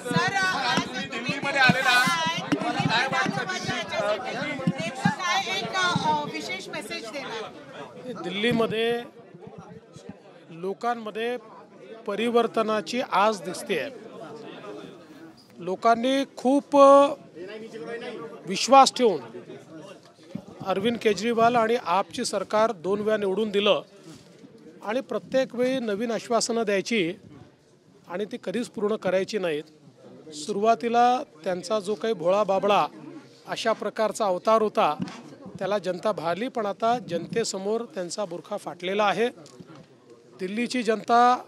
Sir आज तुम्ही दिल्लीमध्ये आलेला काय वाटतं एक विशेष मेसेज देणार? दिल्लीमध्ये लोकांमध्ये परिवर्तनाची आस दिसते. लोकांनी खूप विश्वास ठेवून अरविंद केजरीवाल आणि आपची सरकार 2 वेळा निवडून दिलं आणि प्रत्येक वेळी नवीन आश्वासनं द्यायची आणि ती कधीच पूर्ण करायची नाहीत. सुरुवातीला त्यांचा जो काही भोळा बाबळा अशा प्रकारचा अवतार होता त्याला जनता भाळली, पण आता जनतेसमोर त्यांचा बुरखा फाटलेला आहे. दिल्लीची जनता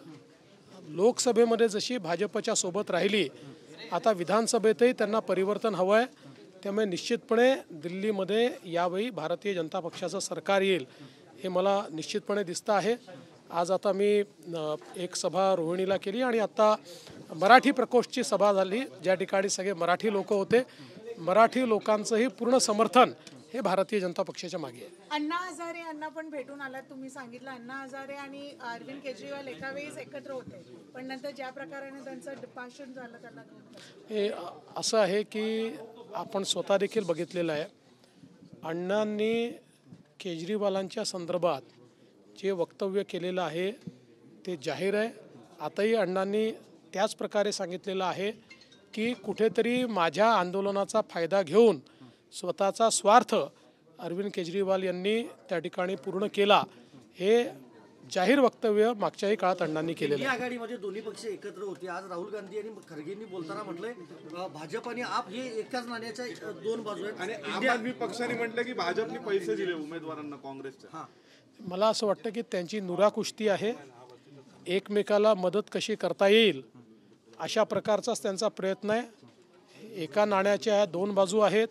लोकसभेमध्ये जशी भाजपच्या सोबत राहिली, आता विधानसभेतही त्यांना परिवर्तन हवं आहे. त्यामुळे निश्चितपणे दिल्लीमध्ये यावेळी भारतीय जनता पक्षाचं सरकार येईल हे मला निश्चितपणे दिसतं आहे. आज आता मी एक सभा रोहिणीला केली आणि आता मराठी प्रकोष्ठची सभा झाली, ज्या ठिकाणी सगळे मराठी लोक होते. मराठी लोकांचंही पूर्ण समर्थन हे भारतीय जनता पक्षाच्या मागे आहे. अण्णा हजारे यांना पण भेटून आलात, तुम्ही सांगितलं अण्णा हजारे आणि अरविंद केजरीवाल एका वेळेस एकत्र होते, पण नंतर ज्या प्रकाराने त्यांचं डिपार्शन झालं त्याला हे असं आहे की आपण स्वतः देखील बघितलेलं आहे. अण्णांनी केजरीवालांच्या संदर्भात जे वक्तव्य केलेलं आहे ते जाहीर आहे. आताही अण्णांनी त्याच प्रकारे सांगितलेलं आहे की कुठेतरी माझ्या आंदोलनाचा फायदा घेऊन स्वतःचा स्वार्थ अरविंद केजरीवाल यांनी त्या ठिकाणी पूर्ण केला. हे जाहीर वक्तव्य मागच्याही काळात अण्णांनी केलेलं आहे. आघाडीमध्ये दोन्ही पक्ष एकत्र होते. आज राहुल गांधी आणि खरगेंनी बोलताना म्हटलंय भाजप आणि आप हे एकाच नाण्याच्या 2 बाजू आहेत. आणि आम आदमी पक्षाने म्हटलं की भाजपने पैसे दिले उमेदवारांना काँग्रेसच्या. मला असं वाटतं की त्यांची नुराकुस्ती आहे. एकमेकाला मदत कशी करता येईल अशा प्रकारचाच त्यांचा प्रयत्न आहे. एका नाण्याच्या 2 बाजू आहेत.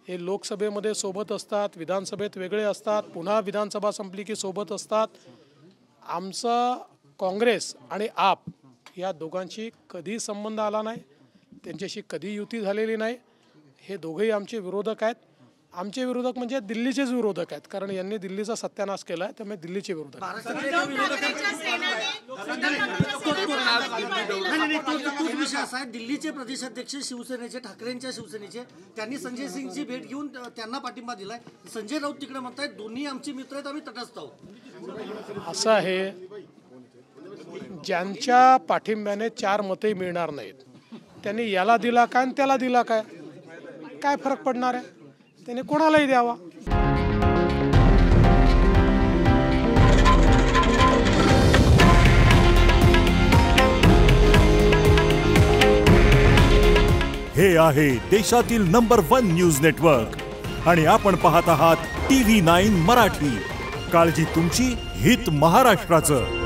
हे लोकसभेमध्ये सोबत असतात, विधानसभेत वेगळे असतात, पुन्हा विधानसभा संपली की सोबत असतात. आमचा काँग्रेस आणि आप या दोघांशी कधी संबंध आला नाही, त्यांच्याशी कधी युती झालेली नाही. हे दोघेही आमचे विरोधक आहेत. आमचे विरोधक म्हणजे दिल्लीचेच विरोधक आहेत, कारण यांनी दिल्लीचा सत्यानाश केला आहे, त्यामुळे दिल्लीचे विरोधक. विषय असा आहे, दिल्लीचे प्रदेशाध्यक्ष शिवसेनेचे, ठाकरेंच्या शिवसेनेचे, त्यांनी संजय सिंगची भेट घेऊन त्यांना पाठिंबा दिलाय. संजय राऊत तिकडे म्हणतायत दोन्ही आमचे मित्र आहेत, आम्ही तटस्थ आहोत. असं आहे, ज्यांच्या पाठिंब्याने 4 मते मिळणार नाहीत त्यांनी याला दिला काय आणि त्याला दिला काय, काय फरक पडणार आहे? त्याने कोणालाही द्यावा. हे आहे देशातील नंबर 1 न्यूज नेटवर्क आणि आपण पाहत आहात TV9 मराठी. काळजी तुमची, हित महाराष्ट्राचं.